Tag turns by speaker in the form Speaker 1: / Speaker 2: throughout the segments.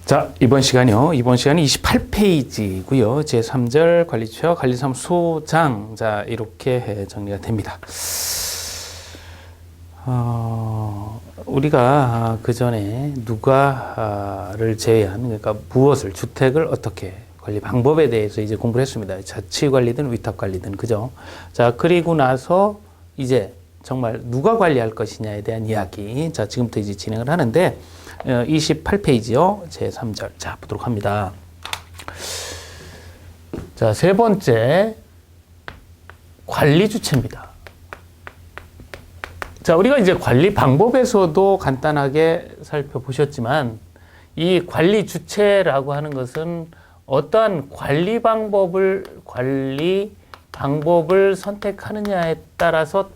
Speaker 1: 자, 이번 시간은 28페이지고요. 제3절 관리처 관리사무소장. 자, 이렇게 정리가 됩니다. 우리가 그 전에 누가를 제외한, 그러니까 무엇을, 주택을 어떻게 관리 방법에 대해서 이제 공부를 했습니다. 자치 관리든 위탁 관리든, 그죠? 자, 그리고 나서 이제 정말 누가 관리할 것이냐에 대한 이야기. 자, 지금부터 이제 진행을 하는데, 28페이지요. 제3절. 자, 보도록 합니다. 자, 세 번째, 관리 주체입니다. 자, 우리가 이제 관리 방법에서도 간단하게 살펴보셨지만, 이 관리 주체라고 하는 것은 어떠한 관리 방법을 선택하느냐에 따라서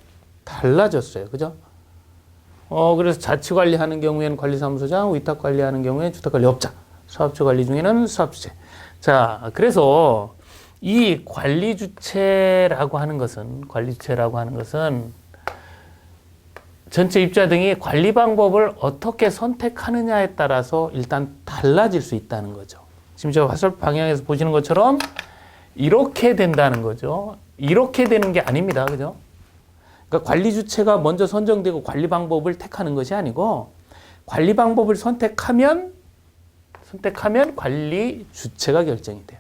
Speaker 1: 달라졌어요. 그죠? 그래서 자치 관리하는 경우에는 관리사무소장, 위탁 관리하는 경우에는 주택관리업자, 사업주 관리 중에는 사업주체. 자, 그래서 이 관리 주체라고 하는 것은 전체 입자 등이 관리 방법을 어떻게 선택하느냐에 따라서 일단 달라질 수 있다는 거죠. 지금 저 화살 방향에서 보시는 것처럼 이렇게 된다는 거죠. 이렇게 되는 게 아닙니다. 그죠? 그러니까 관리 주체가 먼저 선정되고 관리 방법을 택하는 것이 아니고, 관리 방법을 선택하면 관리 주체가 결정이 돼요.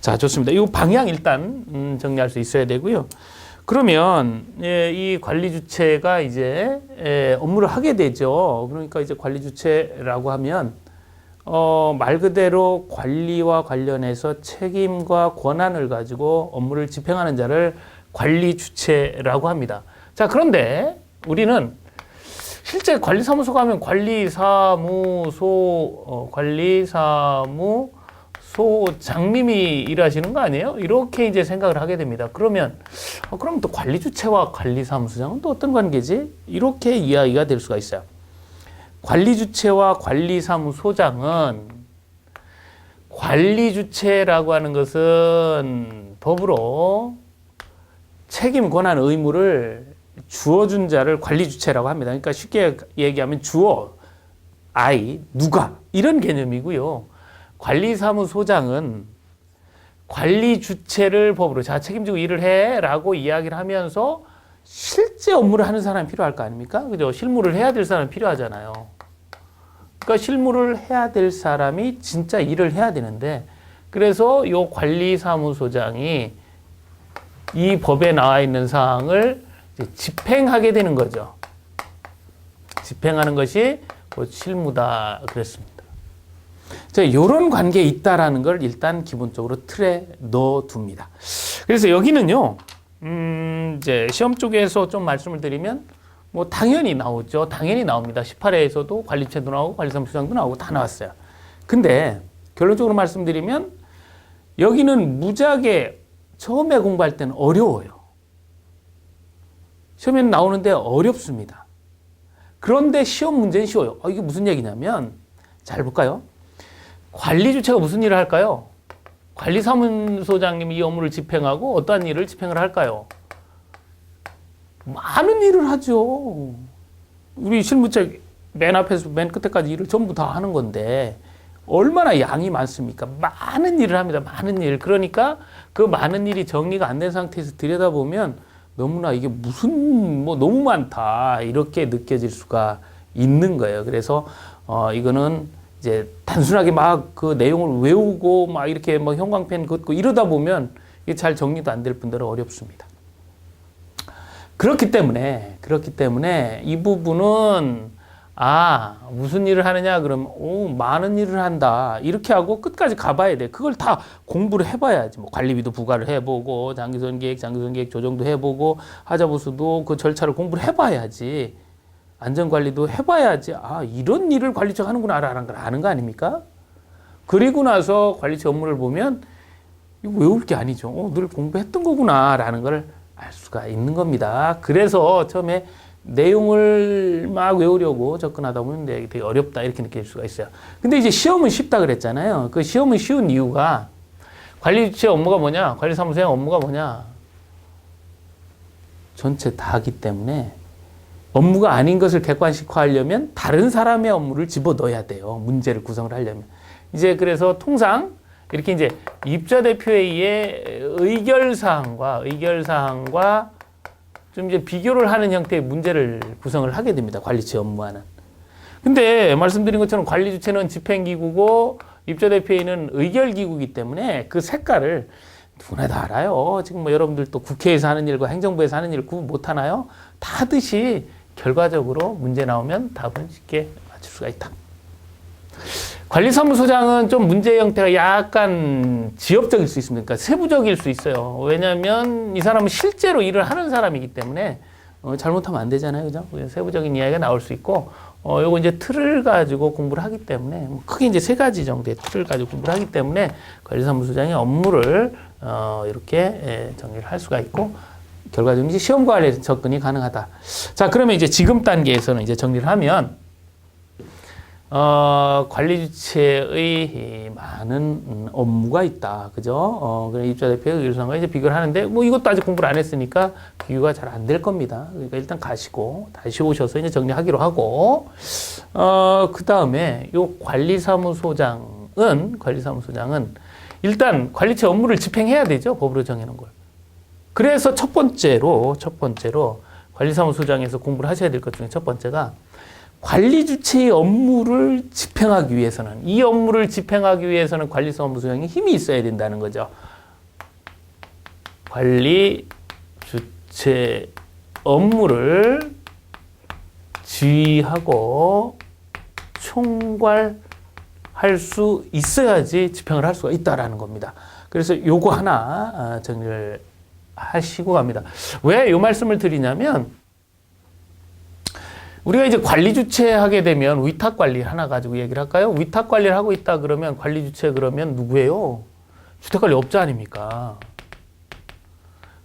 Speaker 1: 자, 좋습니다. 이 방향 일단 정리할 수 있어야 되고요. 그러면 이 관리 주체가 이제 업무를 하게 되죠. 그러니까 이제 관리 주체라고 하면 말 그대로 관리와 관련해서 책임과 권한을 가지고 업무를 집행하는 자를 관리 주체라고 합니다. 자, 그런데 우리는 실제 관리사무소 가면 관리사무소장님이 일하시는 거 아니에요? 이렇게 이제 생각을 하게 됩니다. 그러면 그럼 또 관리 주체와 관리사무소장은 또 어떤 관계지? 이렇게 이야기가 될 수가 있어요. 관리 주체와 관리사무소장은, 관리 주체라고 하는 것은 법으로 책임, 권한, 의무를 주어준 자를 관리 주체라고 합니다. 그러니까 쉽게 얘기하면 주어, I, 누가, 이런 개념이고요. 관리사무소장은 관리 주체를 법으로 자, 책임지고 일을 해 라고 이야기를 하면서 실제 업무를 하는 사람이 필요할 거 아닙니까? 그죠? 실무를 해야 될 사람이 필요하잖아요. 그러니까 실무를 해야 될 사람이 진짜 일을 해야 되는데, 그래서 이 관리사무소장이 이 법에 나와 있는 사항을 이제 집행하게 되는 거죠. 집행하는 것이 곧 실무다 그랬습니다. 자, 이런 관계에 있다라는 걸 일단 기본적으로 틀에 넣어둡니다. 그래서 여기는요, 이제 시험 쪽에서 좀 말씀을 드리면, 뭐 당연히 나오죠. 당연히 나옵니다. 18회에서도 관리체도 나오고 관리사무소장도 나오고 다 나왔어요. 근데 결론적으로 말씀드리면, 여기는 무지하게 처음에 공부할 때는 어려워요. 시험에는 나오는데 어렵습니다. 그런데 시험 문제는 쉬워요. 이게 무슨 얘기냐면, 잘 볼까요? 관리 주체가 무슨 일을 할까요? 관리사무소장님이 이 업무를 집행하고 어떠한 일을 집행을 할까요? 많은 일을 하죠. 우리 실무책 맨 앞에서 맨 끝에까지 일을 전부 다 하는 건데 얼마나 양이 많습니까? 많은 일을 합니다. 많은 일. 그러니까 그 많은 일이 정리가 안 된 상태에서 들여다보면 너무나 이게 너무 많다, 이렇게 느껴질 수가 있는 거예요. 그래서 이거는 이제 단순하게 막 그 내용을 외우고 막 이렇게 뭐 형광펜 긋고 이러다 보면 이게 잘 정리도 안 될 뿐더러 어렵습니다. 그렇기 때문에 이 부분은 무슨 일을 하느냐 그러면 많은 일을 한다 이렇게 하고 끝까지 가봐야 돼. 그걸 다 공부를 해봐야지. 뭐 관리비도 부과를 해보고 장기선 계획 조정도 해보고 하자보수도 그 절차를 공부를 해봐야지. 안전관리도 해봐야지. 이런 일을 관리처가 하는구나 라는 걸 아는 거 아닙니까? 그리고 나서 관리처 업무를 보면 이거 외울 게 아니죠. 늘 공부했던 거구나 라는 걸 알 수가 있는 겁니다. 그래서 처음에 내용을 막 외우려고 접근하다 보면 되게 어렵다 이렇게 느낄 수가 있어요. 근데 이제 시험은 쉽다 그랬잖아요. 그 시험은 쉬운 이유가 관리주체 업무가 뭐냐, 관리사무소장 업무가 뭐냐, 전체 다 하기 때문에 업무가 아닌 것을 객관식화하려면 다른 사람의 업무를 집어넣어야 돼요. 문제를 구성을 하려면. 이제 그래서 통상 이렇게 이제 입자대표회의의 의결사항과 좀 이제 비교를 하는 형태의 문제를 구성을 하게 됩니다. 관리체 업무와는. 근데 말씀드린 것처럼 관리주체는 집행기구고 입자대표회의는 의결기구이기 때문에 그 색깔을 누구나 다 알아요. 지금 뭐 여러분들 또 국회에서 하는 일과 행정부에서 하는 일을 구분 못 하나요? 다 하듯이 결과적으로 문제 나오면 답을 쉽게 맞출 수가 있다. 관리사무소장은 좀 문제 형태가 약간 지엽적일 수 있습니다. 그러니까 세부적일 수 있어요. 왜냐하면 이 사람은 실제로 일을 하는 사람이기 때문에 잘못하면 안 되잖아요. 그죠? 세부적인 이야기가 나올 수 있고, 요거 이제 틀을 가지고 공부를 하기 때문에, 크게 이제 세 가지 정도의 틀을 가지고 공부를 하기 때문에 관리사무소장의 업무를, 이렇게 정리를 할 수가 있고, 결과적으로 이제 시험과 관련해서 접근이 가능하다. 자, 그러면 이제 지금 단계에서는 이제 정리를 하면, 관리주체의 많은 업무가 있다. 그죠? 그래 입자대표의 의결사항과 이제 비교를 하는데, 뭐 이것도 아직 공부를 안 했으니까 비교가 잘 안 될 겁니다. 그러니까 일단 가시고, 다시 오셔서 이제 정리하기로 하고, 그 다음에 요 관리사무소장은 일단 관리체 업무를 집행해야 되죠. 법으로 정해놓은 걸. 그래서 첫 번째로 관리사무소장에서 공부를 하셔야 될 것 중에 첫 번째가 관리 주체의 업무를 집행하기 위해서는, 이 업무를 집행하기 위해서는 관리사무소장이 힘이 있어야 된다는 거죠. 관리 주체 업무를 지휘하고 총괄할 수 있어야지 집행을 할 수가 있다라는 겁니다. 그래서 요거 하나 정리를 하시고 갑니다. 왜 이 말씀을 드리냐면, 우리가 이제 관리 주체 하게 되면 위탁 관리 하나 가지고 얘기를 할까요? 위탁 관리를 하고 있다 그러면 관리 주체 그러면 누구예요? 주택관리업자 아닙니까?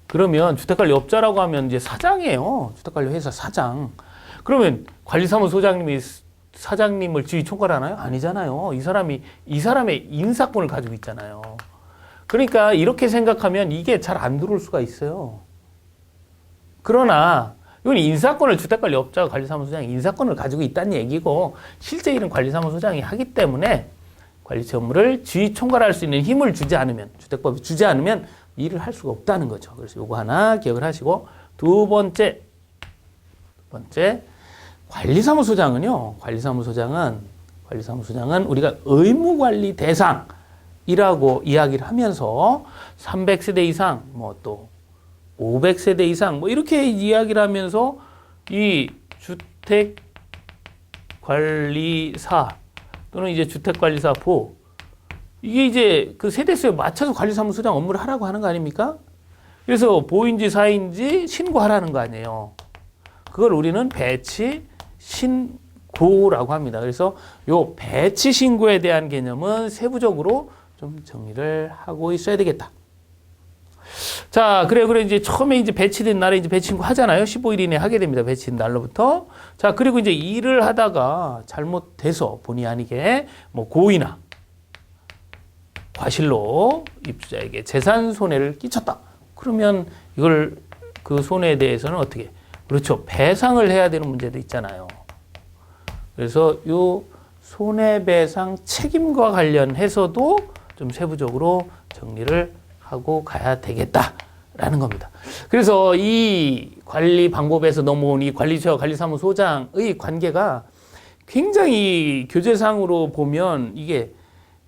Speaker 1: 그러면 주택관리업자라고 하면 이제 사장이에요. 주택관리회사 사장. 그러면 관리사무소장님이 사장님을 지휘 총괄하나요? 아니잖아요. 이 사람의 인사권을 가지고 있잖아요. 그러니까 이렇게 생각하면 이게 잘 안 들어올 수가 있어요. 그러나 이건 인사권을 주택관리업자가 관리사무소장이 인사권을 가지고 있다는 얘기고, 실제 일은 관리사무소장이 하기 때문에 관리체 업무를 지휘 총괄할 수 있는 힘을 주지 않으면, 주택법이 주지 않으면 일을 할 수가 없다는 거죠. 그래서 요거 하나 기억을 하시고, 두 번째 관리사무소장은요. 관리사무소장은 우리가 의무관리 대상이라고 이야기를 하면서 300세대 이상 또 500세대 이상 이렇게 이야기를 하면서 이 주택관리사 또는 이제 주택관리사부, 이게 이제 그 세대수에 맞춰서 관리사무소장 업무를 하라고 하는 거 아닙니까? 그래서 보인지 사인지 신고하라는 거 아니에요. 그걸 우리는 배치 신고라고 합니다. 그래서 요 배치 신고에 대한 개념은 세부적으로 좀 정리를 하고 있어야 되겠다. 자, 그래 이제 처음에 이제 배치된 날에 이제 배치 신고 하잖아요. 15일 이내에 하게 됩니다. 배치된 날로부터. 자, 그리고 이제 일을 하다가 잘못돼서 본의 아니게 고의나 과실로 입주자에게 재산 손해를 끼쳤다. 그러면 이걸 그 손해에 대해서는 어떻게? 그렇죠. 배상을 해야 되는 문제도 있잖아요. 그래서 요 손해배상 책임과 관련해서도 좀 세부적으로 정리를 하고 가야 되겠다라는 겁니다. 그래서 이 관리 방법에서 넘어온 이 관리처와 관리사무소장의 관계가 굉장히 교재상으로 보면 이게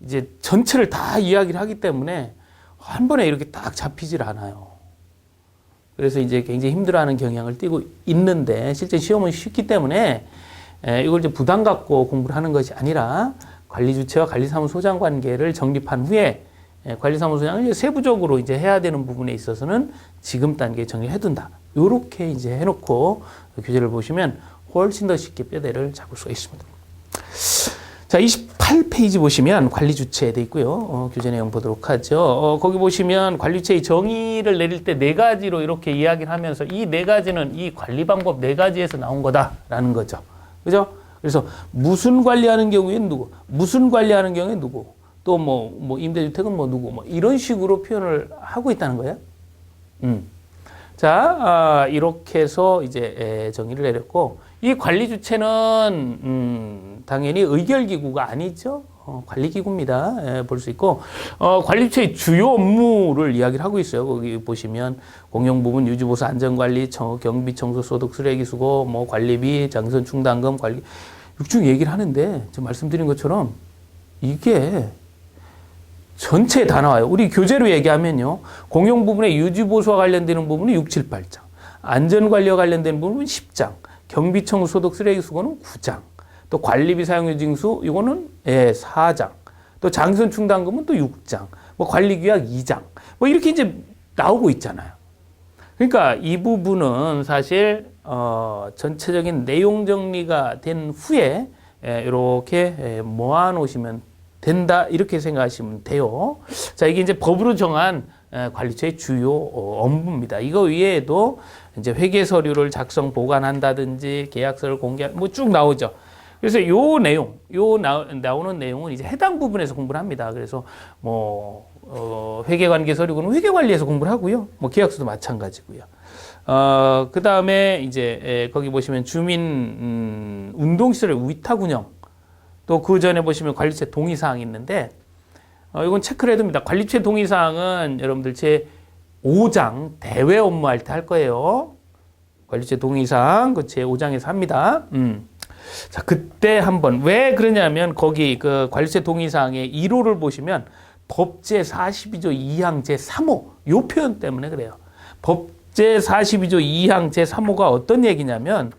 Speaker 1: 이제 전체를 다 이야기를 하기 때문에 한 번에 이렇게 딱 잡히질 않아요. 그래서 이제 굉장히 힘들어하는 경향을 띠고 있는데, 실제 시험은 쉽기 때문에 이걸 이제 부담 갖고 공부를 하는 것이 아니라 관리 주체와 관리사무소장 관계를 정립한 후에 관리사무소장을 세부적으로 이제 해야 되는 부분에 있어서는 지금 단계에 정리를 해둔다. 요렇게 이제 해놓고 교재를 보시면 훨씬 더 쉽게 뼈대를 잡을 수가 있습니다. 자, 28페이지 보시면 관리 주체에 돼 있고요. 교재 내용 보도록 하죠. 거기 보시면 관리 주체의 정의를 내릴 때 네 가지로 이렇게 이야기를 하면서 이 네 가지는 이 관리 방법 네 가지에서 나온 거다라는 거죠. 그죠? 그래서 무슨 관리하는 경우에는 누구, 무슨 관리하는 경우에는 누구, 또 임대주택은 누구, 이런 식으로 표현을 하고 있다는 거예요. 자, 이렇게 해서 이제 정의를 내렸고, 이 관리 주체는 당연히 의결기구가 아니죠. 관리기구입니다. 볼 수 있고, 관리 주체의 주요 업무를 이야기를 하고 있어요. 거기 보시면 공용부문, 유지보수, 안전관리, 경비, 청소, 소득, 쓰레기 수거, 뭐 관리비, 장선 충당금, 관리 육중 얘기를 하는데, 저 말씀드린 것처럼 이게 전체에 다 나와요. 우리 교재로 얘기하면요. 공용 부분의 유지 보수와 관련되는 부분은 6, 7, 8장. 안전관리와 관련되는 부분은 10장. 경비청 소득 쓰레기 수거는 9장. 또 관리비 사용료 징수 이거는 4장. 또 장선 충당금은 또 6장. 뭐 관리규약 2장. 뭐 이렇게 이제 나오고 있잖아요. 그러니까 이 부분은 사실 전체적인 내용 정리가 된 후에 이렇게 모아 놓으시면 된다 이렇게 생각하시면 돼요. 자, 이게 이제 법으로 정한 관리처의 주요 업무입니다. 이거 외에도 이제 회계 서류를 작성 보관한다든지 계약서를 공개 뭐 쭉 나오죠. 그래서 요 내용, 나오는 내용은 이제 해당 부분에서 공부를 합니다. 그래서 뭐 회계관계 서류는 회계관리에서 공부를 하고요. 뭐 계약서도 마찬가지고요. 그 다음에 이제 거기 보시면 주민 운동시설 위탁 운영. 또 그 전에 보시면 관리처 동의사항이 있는데, 이건 체크를 해둡니다. 관리처 동의사항은 여러분들 제 5장 대외 업무할 때 할 거예요. 관리처 동의사항, 그 제 5장에서 합니다. 자, 그때 한번, 왜 그러냐면, 거기 그 관리처 동의사항의 1호를 보시면, 법제 42조 2항 제 3호, 요 표현 때문에 그래요. 법제 42조 2항 제 3호가 어떤 얘기냐면,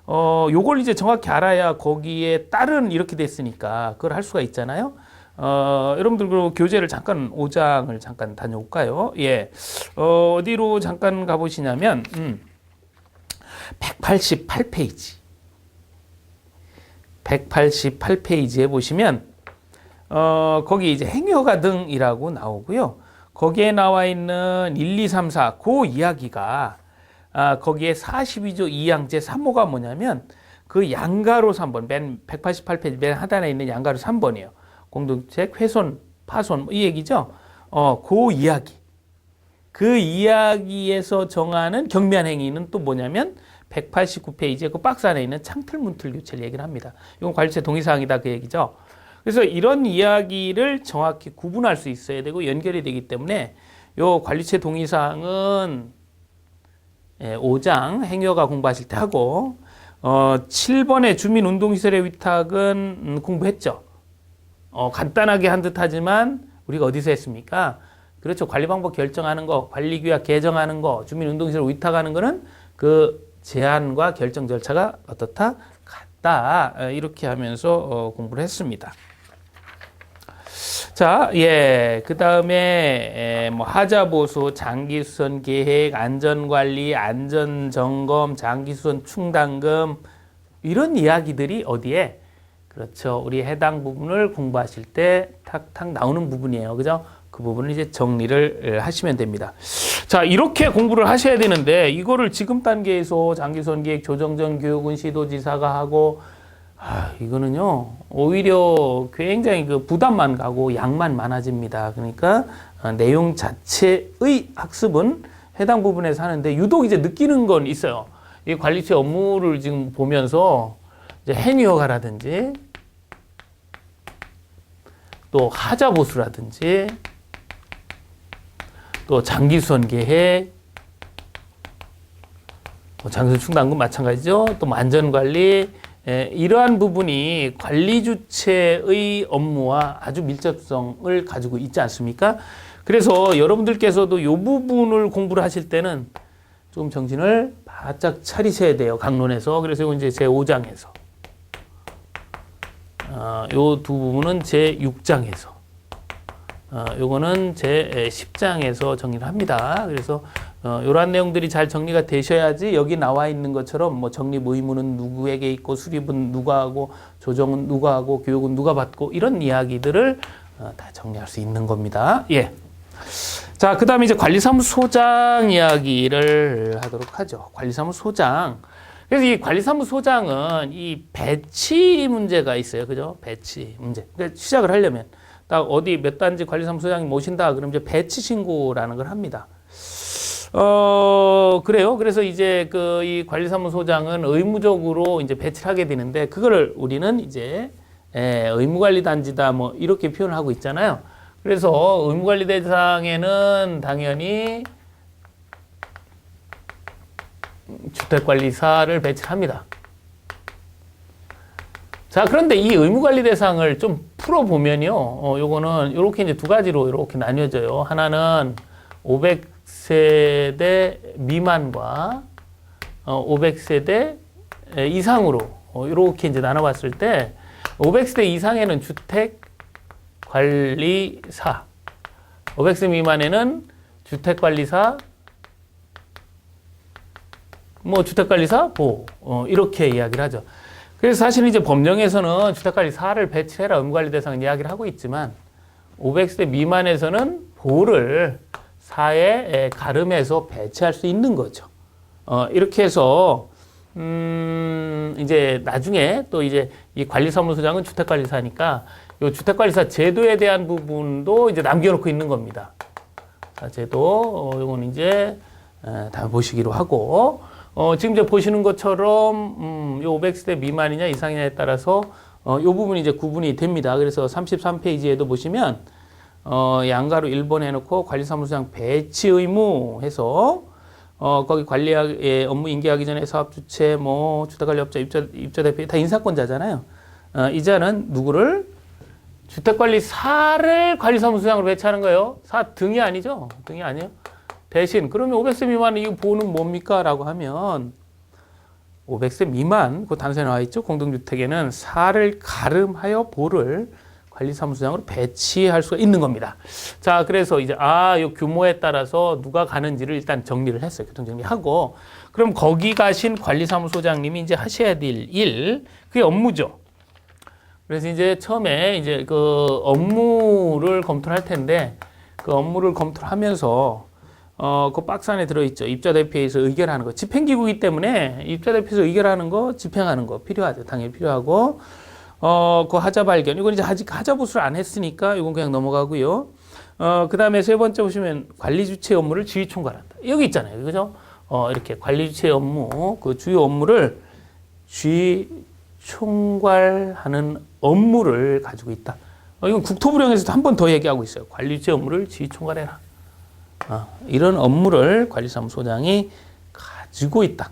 Speaker 1: 요걸 이제 정확히 알아야 거기에 따른 이렇게 됐으니까 그걸 할 수가 있잖아요. 여러분들 그 교재를 잠깐 5장을 잠깐 다녀올까요? 예. 어디로 잠깐 가보시냐면 188페이지. 188페이지에 보시면 거기 이제 행여가 등이라고 나오고요. 거기에 나와 있는 1, 2, 3, 4 그 이야기가 거기에 42조 2항 제 3호가 뭐냐면 그 양가로 3번 맨 188페이지 맨 하단에 있는 양가로 3번이에요. 공동주택 훼손, 파손 이 얘기죠. 그 이야기. 그 이야기에서 정하는 경미한 행위는 또 뭐냐면 189페이지에 그 박스 안에 있는 창틀 문틀 교체를 얘기를 합니다. 이건 관리처 동의사항이다 그 얘기죠. 그래서 이런 이야기를 정확히 구분할 수 있어야 되고 연결이 되기 때문에 요 관리처 동의사항은 5장 행여가 공부하실 때 하고 7번의 주민운동시설의 위탁은 공부했죠. 간단하게 한 듯 하지만 우리가 어디서 했습니까? 그렇죠. 관리방법 결정하는 거, 관리규약 개정하는 거, 주민운동시설 위탁하는 거는 그 제안과 결정 절차가 어떻다? 같다. 이렇게 하면서 공부를 했습니다. 자, 그 다음에, 뭐, 하자보수, 장기수선 계획, 안전관리, 안전점검, 장기수선 충당금, 이런 이야기들이 어디에? 그렇죠. 우리 해당 부분을 공부하실 때 탁탁 나오는 부분이에요. 그죠? 그 부분을 이제 정리를 하시면 됩니다. 자, 이렇게 공부를 하셔야 되는데, 이거를 지금 단계에서 장기수선 계획 조정전 교육은 시도지사가 하고, 이거는요, 오히려 굉장히 그 부담만 가고 양만 많아집니다. 그러니까 내용 자체의 학습은 해당 부분에서 하는데 유독 이제 느끼는 건 있어요. 이 관리처 업무를 지금 보면서 이제 행위허가라든지 또 하자보수라든지 또 장기수선 계획, 장기수선 충당금 마찬가지죠. 또 안전관리, 이러한 부분이 관리 주체의 업무와 아주 밀접성을 가지고 있지 않습니까? 그래서 여러분들께서도 이 부분을 공부를 하실 때는 좀 정신을 바짝 차리셔야 돼요. 강론에서. 그래서 이건 이제 제 5장에서. 요 두 부분은 제 6장에서. 요거는 제 10장에서 정리를 합니다. 그래서 이러한 내용들이 잘 정리가 되셔야지 여기 나와 있는 것처럼 뭐 정립 의무는 누구에게 있고 수립은 누가 하고 조정은 누가 하고 교육은 누가 받고 이런 이야기들을 다 정리할 수 있는 겁니다. 예. 자, 그 다음에 이제 관리사무소장 이야기를 하도록 하죠. 관리사무소장. 그래서 이 관리사무소장은 이 배치 문제가 있어요. 그죠? 배치 문제. 그러니까 시작을 하려면 딱 어디 몇 단지 관리사무소장이 모신다. 그러면 이제 배치 신고라는 걸 합니다. 그래요. 그래서 이제 그 이 관리사무소장은 의무적으로 이제 배치를 하게 되는데 그거를 우리는 이제 의무관리단지다 뭐 이렇게 표현을 하고 있잖아요. 그래서 의무관리 대상에는 당연히 주택관리사를 배치를 합니다. 자, 그런데 이 의무관리 대상을 좀 풀어보면요. 요거는 이렇게 이제 두 가지로 이렇게 나뉘어져요. 하나는 500세대 미만과 500세대 이상으로 이렇게 이제 나눠봤을 때 500세대 이상에는 주택관리사, 500세 미만에는 주택관리사, 뭐 주택관리사 보 이렇게 이야기를 하죠. 그래서 사실 이제 법령에서는 주택관리사를 배치해라 의무관리 대상 이야기를 하고 있지만 500세 미만에서는 보를 사에 가름해서 배치할 수 있는 거죠. 이렇게 해서 이제 나중에 또 이제 이 관리사무소장은 주택관리사니까 이 주택관리사 제도에 대한 부분도 이제 남겨놓고 있는 겁니다. 자, 제도 이건 이제 다 보시기로 하고 지금 이제 보시는 것처럼 요 500세대 미만이냐 이상이냐에 따라서 요 부분이 이제 구분이 됩니다. 그래서 33페이지에도 보시면 양가로 1번 해놓고 관리사무소장 배치 의무 해서 거기 관리 업무 인계하기 전에 사업 주체 뭐 주택관리업자 입자 대표 다 인사권자잖아요. 이자는 누구를 주택관리사를 관리사무소장으로 배치하는 거예요. 사 등이 아니죠. 등이 아니에요. 대신 그러면 500세 미만 이 보는 뭡니까? 라고 하면 500세 미만 그 단서에 나와 있죠. 공동주택에는 사를 가름하여 보를 관리사무소장으로 배치할 수가 있는 겁니다. 자, 그래서 이제 요 규모에 따라서 누가 가는지를 일단 정리를 했어요. 교통 정리하고 그럼 거기 가신 관리사무소장님이 이제 하셔야 될 일, 그게 업무죠. 그래서 이제 처음에 이제 그 업무를 검토를 할 텐데 그 업무를 검토를 하면서 그 박스 안에 들어있죠. 입자대표에서 의결하는 거. 집행기구이기 때문에 입자대표에서 의결하는 거, 집행하는 거 필요하죠. 당연히 필요하고, 그 하자 발견. 이건 이제 아직 하자 보수를 안 했으니까 이건 그냥 넘어가고요. 그 다음에 세 번째 보시면 관리 주체 업무를 지휘 총괄한다. 여기 있잖아요. 그죠? 이렇게 관리 주체 업무, 그 주요 업무를 지휘 총괄하는 업무를 가지고 있다. 이건 국토부령에서도 한 번 더 얘기하고 있어요. 관리 주체 업무를 지휘 총괄해라. 이런 업무를 관리사무소장이 가지고 있다.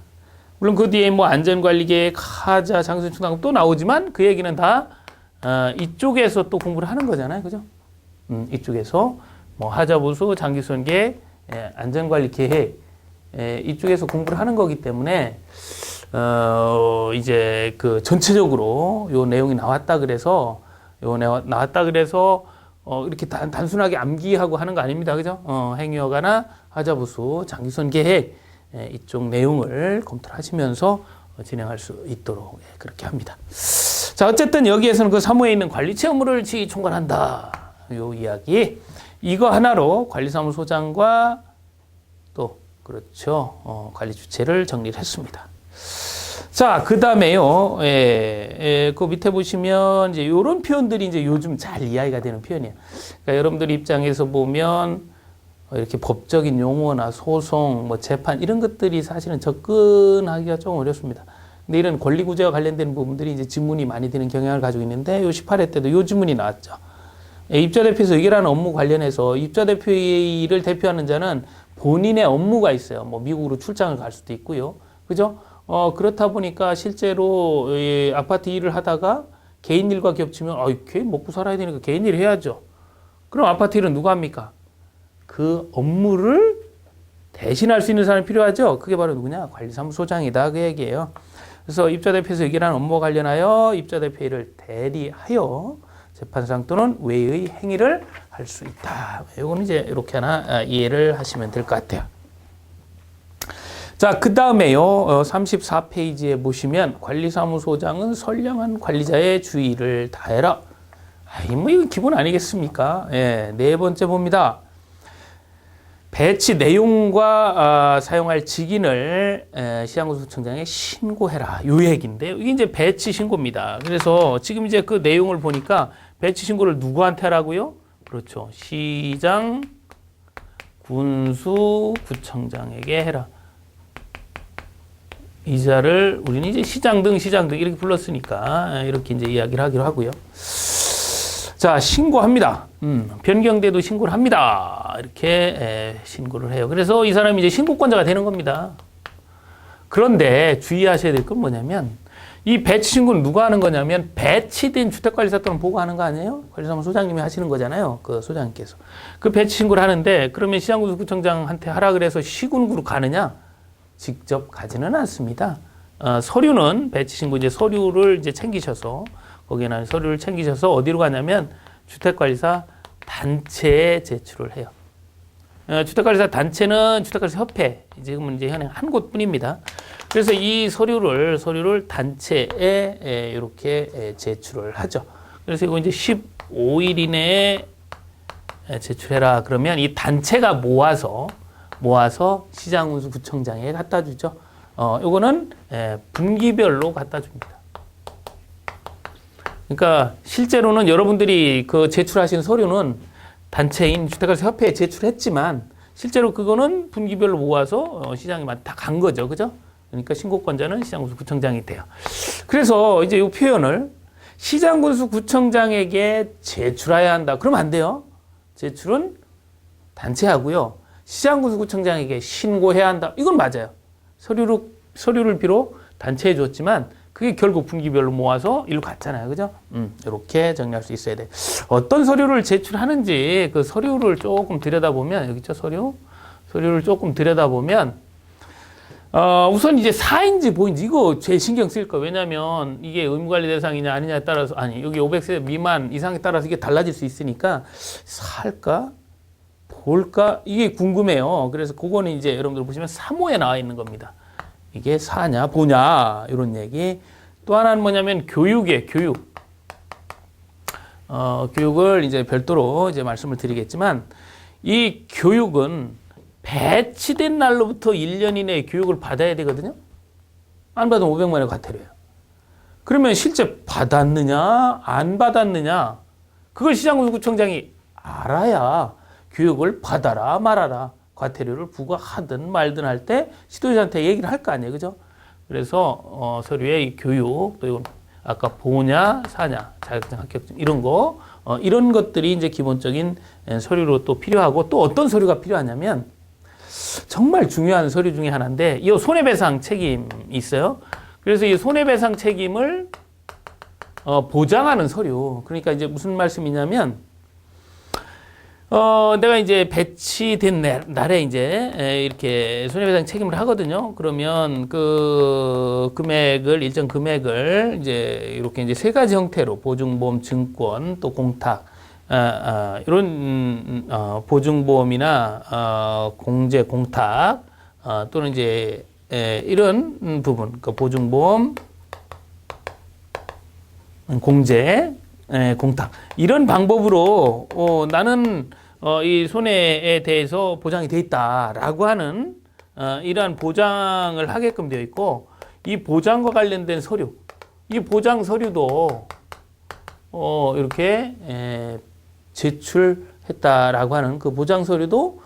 Speaker 1: 물론 그 뒤에 뭐 안전관리계획, 하자, 장소충당 또 나오지만 그 얘기는 다 이쪽에서 또 공부를 하는 거잖아요. 그죠? 이쪽에서 뭐 하자보수, 장기손계획, 안전관리계획 이쪽에서 공부를 하는 거기 때문에 이제 그 전체적으로 요 내용이 나왔다 그래서 이렇게 단순하게 암기하고 하는 거 아닙니다. 그죠? 행위허가나 하자보수, 장기선 계획, 이쪽 내용을 검토를 하시면서 진행할 수 있도록 그렇게 합니다. 자, 어쨌든 여기에서는 그 사무에 있는 관리체 업무를 지휘 총괄한다. 요 이야기. 이거 하나로 관리사무소장과 또, 그렇죠. 관리 주체를 정리를 했습니다. 자, 그 다음에요. 그 밑에 보시면 이제 요런 표현들이 이제 요즘 잘 이해가 되는 표현이에요. 그러니까 여러분들 입장에서 보면 이렇게 법적인 용어나 소송, 뭐 재판 이런 것들이 사실은 접근하기가 좀 어렵습니다. 근데 이런 권리구제와 관련된 부분들이 이제 지문이 많이 되는 경향을 가지고 있는데 요 18회 때도 요 지문이 나왔죠. 입자대표에서 의결하는 업무 관련해서 입자대표를 대표하는 자는 본인의 업무가 있어요. 뭐 미국으로 출장을 갈 수도 있고요. 그죠? 그렇다 보니까 실제로 이 아파트 일을 하다가 개인 일과 겹치면 개인 먹고 살아야 되니까 개인 일 해야죠. 그럼 아파트 일은 누가 합니까? 그 업무를 대신할 수 있는 사람이 필요하죠. 그게 바로 누구냐? 관리사무소장이다. 그 얘기예요. 그래서 입자대표에서 의결한 업무와 관련하여 입자대표를 대리하여 재판상 또는 외의 행위를 할 수 있다. 이거는 이제 이렇게 하나 이해를 하시면 될 것 같아요. 자, 그 다음에요. 34페이지에 보시면 관리사무소장은 선량한 관리자의 주의를 다해라. 뭐 이건 기본 아니겠습니까? 예, 네 번째 봅니다. 배치 내용과 사용할 직인을 시장군수청장에 신고해라. 요 얘기인데요. 이게 이제 배치 신고입니다. 그래서 지금 이제 그 내용을 보니까 배치 신고를 누구한테 하라고요? 그렇죠. 시장 군수구청장에게 해라. 이자를 우리는 이제 시장 등 이렇게 불렀으니까 이렇게 이제 이야기를 하기로 하고요. 자, 신고합니다. 변경돼도 신고를 합니다. 이렇게 신고를 해요. 그래서 이 사람이 이제 신고권자가 되는 겁니다. 그런데 주의하셔야 될 건 뭐냐면 이 배치 신고는 누가 하는 거냐면 배치된 주택관리사 또는 보고하는 거 아니에요? 관리사무소 소장님이 하시는 거잖아요. 그 소장님께서. 그 배치 신고를 하는데 그러면 시장군수구청장한테 하라 그래서 시군구로 가느냐? 직접 가지는 않습니다. 서류는 배치 신고 이제 서류를 이제 챙기셔서 거기에는 서류를 챙기셔서 어디로 가냐면 주택관리사 단체에 제출을 해요. 주택관리사 단체는 주택관리사 협회 지금은 이제 현행 한 곳뿐입니다. 그래서 이 서류를 단체에 이렇게 제출을 하죠. 그래서 이거 이제 15일 이내에 제출해라. 그러면 이 단체가 모아서 시장군수구청장에 갖다 주죠. 요거는 분기별로 갖다 줍니다. 그러니까 실제로는 여러분들이 그 제출하신 서류는 단체인 주택관리사 협회에 제출했지만 실제로 그거는 분기별로 모아서 시장에 다 간 거죠. 그죠? 그러니까 신고권자는 시장군수구청장이 돼요. 그래서 이제 이 표현을 시장군수구청장에게 제출해야 한다. 그러면 안 돼요. 제출은 단체하고요. 시장군수구청장에게 신고해야 한다. 이건 맞아요. 서류를 비록 단체에 줬지만 그게 결국 분기별로 모아서 일로 갔잖아요. 그죠? 이렇게 정리할 수 있어야 돼. 어떤 서류를 제출하는지 그 서류를 조금 들여다보면, 여기 있죠, 서류를 조금 들여다보면, 우선 이제 사인지 보인지 이거 제일 신경 쓸 거예요. 왜냐면 이게 의무관리 대상이냐 아니냐에 따라서, 여기 500세 미만 이상에 따라서 이게 달라질 수 있으니까 살까? 볼까? 이게 궁금해요. 그래서 그거는 이제 여러분들 보시면 3호에 나와 있는 겁니다. 이게 사냐, 보냐, 이런 얘기. 또 하나는 뭐냐면 교육이에요, 교육. 교육을 이제 별도로 이제 말씀을 드리겠지만, 이 교육은 배치된 날로부터 1년 이내에 교육을 받아야 되거든요. 안 받으면 500만 원 과태료예요. 그러면 실제 받았느냐, 안 받았느냐, 그걸 시장군수구청장이 알아야 교육을 받아라, 말아라. 과태료를 부과하든 말든 할 때 시도자한테 얘기를 할 거 아니에요. 그죠? 그래서 서류에 이 교육, 또 이건 아까 보냐, 사냐, 자격증, 합격증 이런 거 이런 것들이 이제 기본적인 서류로 또 필요하고 또 어떤 서류가 필요하냐면 정말 중요한 서류 중에 하나인데 이 손해배상 책임이 있어요. 그래서 이 손해배상 책임을 보장하는 서류. 그러니까 이제 무슨 말씀이냐면 내가 이제 배치된 날에 이제 이렇게 손해배상 책임을 하거든요. 그러면 그 금액을, 일정 금액을 이제 이렇게 이제 세 가지 형태로 보증보험, 증권, 또 공탁, 이런, 보증보험이나, 공제, 공탁, 또는 이제, 이런 부분, 그 보증보험, 공제, 공탁. 이런 방법으로, 나는, 이 손해에 대해서 보장이 돼 있다라고 하는, 이러한 보장을 하게끔 되어 있고, 이 보장과 관련된 서류, 이 보장 서류도, 이렇게, 제출했다라고 하는 그 보장 서류도,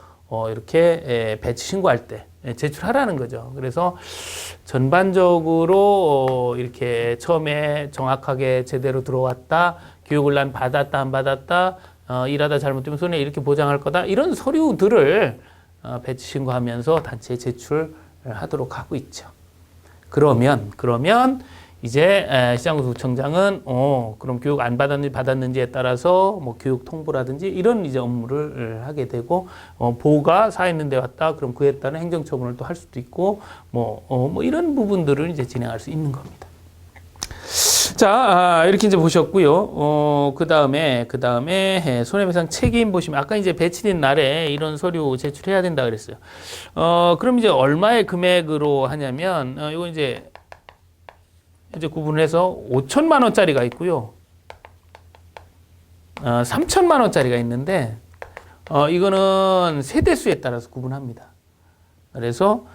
Speaker 1: 이렇게, 배치 신고할 때 제출하라는 거죠. 그래서 전반적으로, 이렇게 처음에 정확하게 제대로 들어왔다, 교육을 난 받았다, 안 받았다, 일하다 잘못되면 손해 이렇게 보장할 거다. 이런 서류들을 배치 신고하면서 단체에 제출하도록 하고 있죠. 그러면 이제 시장군수구청장은 그럼 교육 안 받았는지에 따라서 뭐 교육 통보라든지 이런 이제 업무를 하게 되고 보호가 사했는데 왔다. 그럼 그에 따른 행정처분을 또 할 수도 있고 뭐 이런 부분들을 이제 진행할 수 있는 겁니다. 자, 이렇게 이제 보셨고요. 그 다음에 손해배상 책임 보시면 아까 이제 배치된 날에 이런 서류 제출해야 된다 그랬어요. 그럼 이제 얼마의 금액으로 하냐면, 이거 이제 구분을 해서 5천만 원짜리가 있고요. 3천만 원짜리가 있는데, 이거는 세대수에 따라서 구분합니다. 그래서,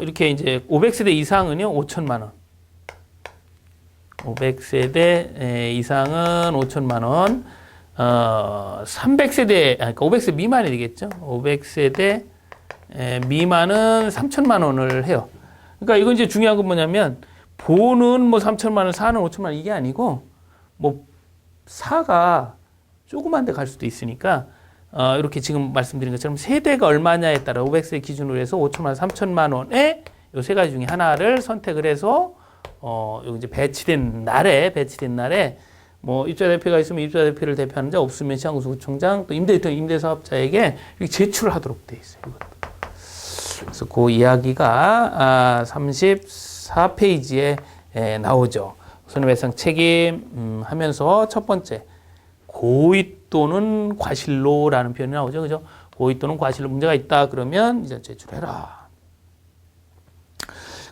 Speaker 1: 이렇게 이제 500세대 이상은요, 5천만 원. 500세대 이상은 5천만 원. 300세대, 그러니까 500세 미만이 되겠죠. 500세대 미만은 3천만 원을 해요. 그러니까 이건 이제 중요한 건 뭐냐면, 보는 뭐 3천만 원, 사는 5천만 원 이게 아니고, 뭐, 사가 조그만 데 갈 수도 있으니까, 이렇게 지금 말씀드린 것처럼 세대가 얼마냐에 따라 500세 기준으로 해서 5천만 원, 3천만 원에 요 세 가지 중에 하나를 선택을 해서, 요 이제 배치된 날에, 뭐 입주자대표가 있으면 입주자대표를 대표하는 자, 없으면 시장군수구청장, 또 임대주택 임대사업자에게 이렇게 제출을 하도록 되어 있어요. 이것도. 그래서 그 이야기가 34페이지에 나오죠. 손해배상 책임 하면서 첫 번째, 고의 또는 과실로라는 표현이 나오죠. 그죠? 고의 또는 과실로 문제가 있다 그러면 이제 제출해라.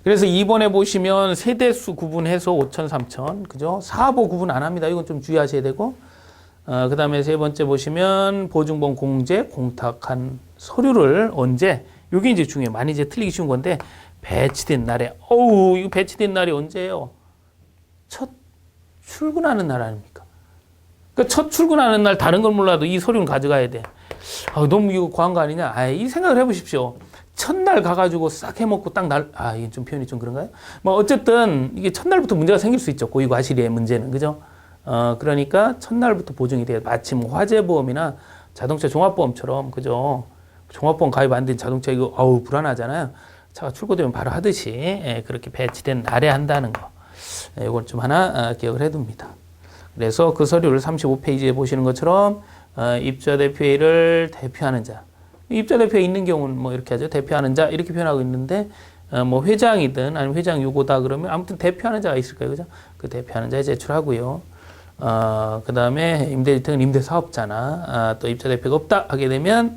Speaker 1: 그래서 2번에 보시면 세대수 구분해서 5천, 3천, 그죠? 사보 구분 안 합니다. 이건 좀 주의하셔야 되고, 그 다음에 세 번째 보시면 보증보험 공제, 공탁한 서류를 언제, 이게 이제 중요해요. 많이 이제 틀리기 쉬운 건데, 배치된 날에, 이거 배치된 날이 언제예요? 첫 출근하는 날 아닙니까? 그러니까 첫 출근하는 날 다른 건 몰라도 이 서류는 가져가야 돼. 너무 이거 과한 거 아니냐? 이 생각을 해보십시오. 첫날 가가지고 싹 해먹고 딱 이게 좀 표현이 좀 그런가요? 뭐, 어쨌든, 이게 첫날부터 문제가 생길 수 있죠. 고의 과실의 문제는. 그죠? 그러니까 첫날부터 보증이 돼요. 마치 뭐 화재보험이나 자동차 종합보험처럼, 그죠? 종합보험 가입 안 된 자동차 이거, 불안하잖아요. 차가 출고되면 바로 하듯이, 그렇게 배치된 날에 한다는 거. 이걸 좀 하나, 기억을 해둡니다. 그래서 그 서류를 35페이지에 보시는 것처럼, 입주자 대표회의를 대표하는 자. 입주자 대표에 있는 경우는 뭐 이렇게 하죠. 대표하는 자 이렇게 표현하고 있는데 뭐 회장이든 아니면 회장 요거다 그러면 아무튼 대표하는 자가 있을 거예요. 그죠? 그 대표하는 자에 제출하고요. 그다음에 임대주택은 임대사업자나 또 입주자 대표가 없다 하게 되면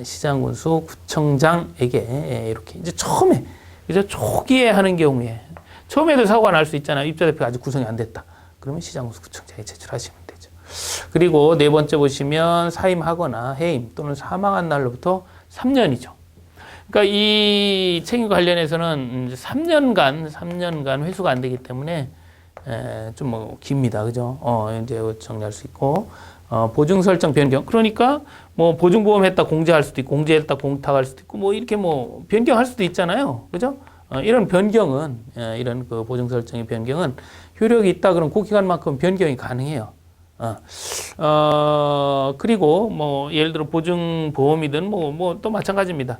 Speaker 1: 시장군수 구청장에게 이렇게 이제 처음에 그죠? 초기에 하는 경우에 처음에도 사고가 날 수 있잖아요. 입주자 대표가 아직 구성이 안 됐다. 그러면 시장군수 구청장에 제출하시면 되죠. 그리고 네 번째 보시면 사임하거나 해임 또는 사망한 날로부터 3년이죠. 그러니까 이 책임 관련해서는 3년간 회수가 안 되기 때문에 좀 뭐 깁니다. 그죠? 이제 정리할 수 있고 보증 설정 변경. 그러니까 뭐 보증보험 했다 공제할 수도 있고 공제했다 공탁할 수도 있고 뭐 이렇게 뭐 변경할 수도 있잖아요. 그죠? 이런 변경은 이런 그 보증 설정의 변경은 효력이 있다 그러면 그 기간만큼 변경이 가능해요. 그리고 뭐 예를 들어 보증보험이든 뭐 또 마찬가지입니다.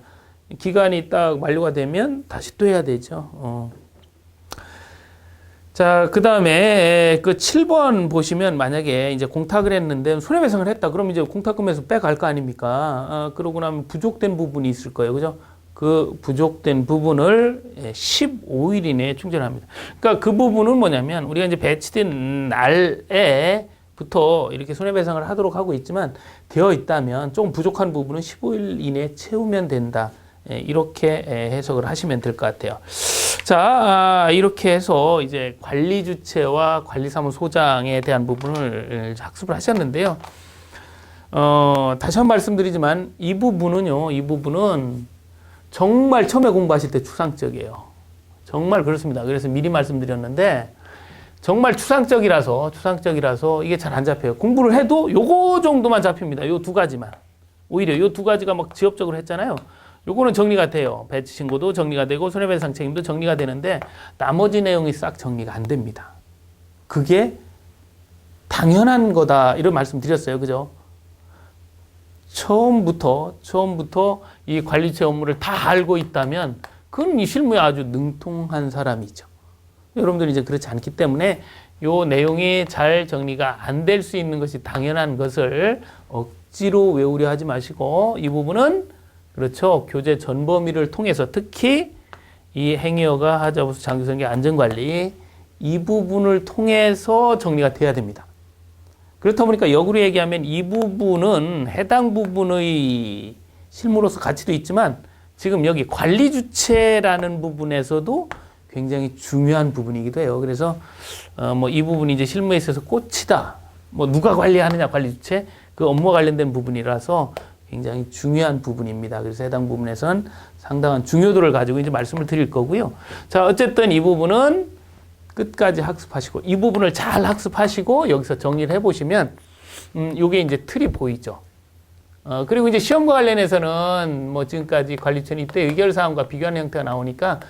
Speaker 1: 기간이 딱 만료가 되면 다시 또 해야 되죠. 자, 그 다음에 그 7번 보시면 만약에 이제 공탁을 했는데 손해배상을 했다. 그럼 이제 공탁금에서 빼갈 거 아닙니까? 그러고 나면 부족된 부분이 있을 거예요. 그죠? 그 부족된 부분을 15일 이내에 충전합니다. 그러니까 그 부분은 뭐냐면 우리가 이제 배치된 날에 부터 이렇게 손해배상을 하도록 하고 있지만 되어 있다면 조금 부족한 부분은 15일 이내에 채우면 된다. 이렇게 해석을 하시면 될 것 같아요. 자, 이렇게 해서 이제 관리주체와 관리사무소장에 대한 부분을 학습을 하셨는데요. 다시 한번 말씀드리지만 이 부분은 정말 처음에 공부하실 때 추상적이에요. 정말 그렇습니다. 그래서 미리 말씀드렸는데 정말 추상적이라서 이게 잘 안 잡혀요. 공부를 해도 요거 정도만 잡힙니다. 요 두 가지만. 오히려 요 두 가지가 막 지엽적으로 했잖아요. 요거는 정리가 돼요. 배치 신고도 정리가 되고 손해배상 책임도 정리가 되는데 나머지 내용이 싹 정리가 안 됩니다. 그게 당연한 거다. 이런 말씀 드렸어요. 그죠? 처음부터 이 관리체 업무를 다 알고 있다면 그건 이 실무에 아주 능통한 사람이죠. 여러분들이 이제 그렇지 않기 때문에 요 내용이 잘 정리가 안 될 수 있는 것이 당연한 것을 억지로 외우려 하지 마시고 이 부분은 그렇죠. 교재 전 범위를 통해서 특히 이 행위허가 하자보수 장기설계 안전관리 이 부분을 통해서 정리가 돼야 됩니다. 그렇다 보니까 역으로 얘기하면 이 부분은 해당 부분의 실무로서 가치도 있지만 지금 여기 관리주체라는 부분에서도 굉장히 중요한 부분이기도 해요. 그래서 뭐 이 부분이 이제 실무에 있어서 꽃이다. 뭐 누가 관리하느냐 관리주체 그 업무와 관련된 부분이라서 굉장히 중요한 부분입니다. 그래서 해당 부분에서는 상당한 중요도를 가지고 이제 말씀을 드릴 거고요. 자, 어쨌든 이 부분은 끝까지 학습하시고 이 부분을 잘 학습하시고 여기서 정리를 해보시면 요게 이제 틀이 보이죠. 그리고 이제 시험과 관련해서는 뭐 지금까지 관리처는 이때 의결사항과 비교하는 형태가 나오니까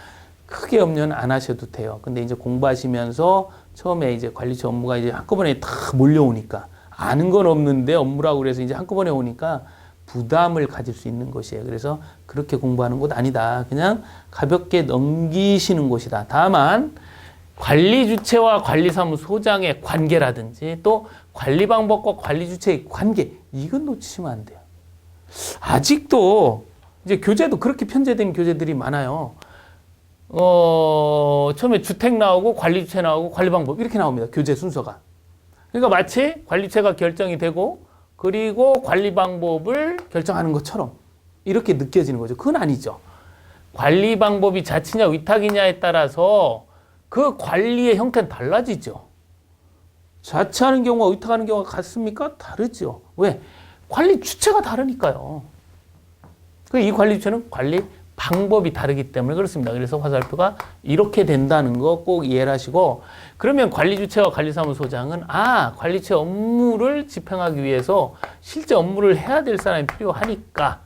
Speaker 1: 크게 염려는 안 하셔도 돼요. 근데 이제 공부하시면서 처음에 이제 관리처 업무가 이제 한꺼번에 다 몰려오니까 아는 건 없는데 업무라고 그래서 이제 한꺼번에 오니까 부담을 가질 수 있는 것이에요. 그래서 그렇게 공부하는 곳 아니다. 그냥 가볍게 넘기시는 곳이다. 다만 관리 주체와 관리사무소장의 관계라든지 또 관리 방법과 관리 주체의 관계 이건 놓치시면 안 돼요. 아직도 이제 교재도 그렇게 편제된 교재들이 많아요. 처음에 주택 나오고 관리 주체 나오고 관리 방법 이렇게 나옵니다. 교재 순서가. 그러니까 마치 관리 주체가 결정이 되고 그리고 관리 방법을 결정하는 것처럼 이렇게 느껴지는 거죠. 그건 아니죠. 관리 방법이 자치냐 위탁이냐에 따라서 그 관리의 형태는 달라지죠. 자치하는 경우와 위탁하는 경우가 같습니까? 다르죠. 왜? 관리 주체가 다르니까요. 이 관리 주체는 관리 방법이 다르기 때문에 그렇습니다. 그래서 화살표가 이렇게 된다는 거 꼭 이해를 하시고 그러면 관리 주체와 관리사무소장은 관리처 업무를 집행하기 위해서 실제 업무를 해야 될 사람이 필요하니까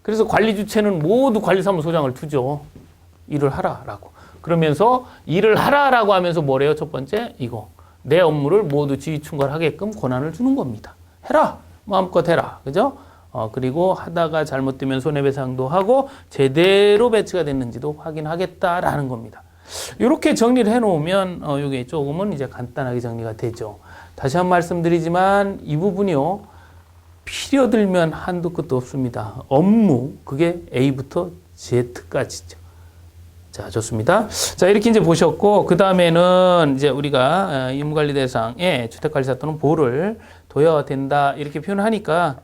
Speaker 1: 그래서 관리 주체는 모두 관리사무소장을 두죠. 일을 하라라고. 그러면서 일을 하라라고 하면서 뭐래요? 첫 번째 이거. 내 업무를 모두 지휘충돌하게끔 권한을 주는 겁니다. 해라. 마음껏 해라. 그죠? 그리고 하다가 잘못되면 손해배상도 하고 제대로 배치가 됐는지도 확인하겠다라는 겁니다. 이렇게 정리를 해놓으면 이게 조금은 이제 간단하게 정리가 되죠. 다시 한 번 말씀드리지만 이 부분이요. 필요 들면 한도 끝도 없습니다. 업무 그게 A부터 Z까지죠. 자, 좋습니다. 자, 이렇게 이제 보셨고, 그 다음에는 이제 우리가 임무관리 대상에 주택관리사 또는 보호를 둬야 된다, 이렇게 표현하니까,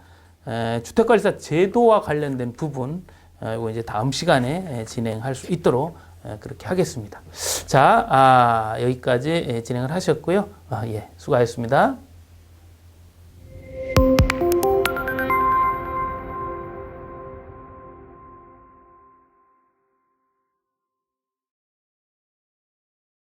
Speaker 1: 주택관리사 제도와 관련된 부분, 이거 이제 다음 시간에 진행할 수 있도록 그렇게 하겠습니다. 자, 여기까지 진행을 하셨고요. 예, 수고하셨습니다.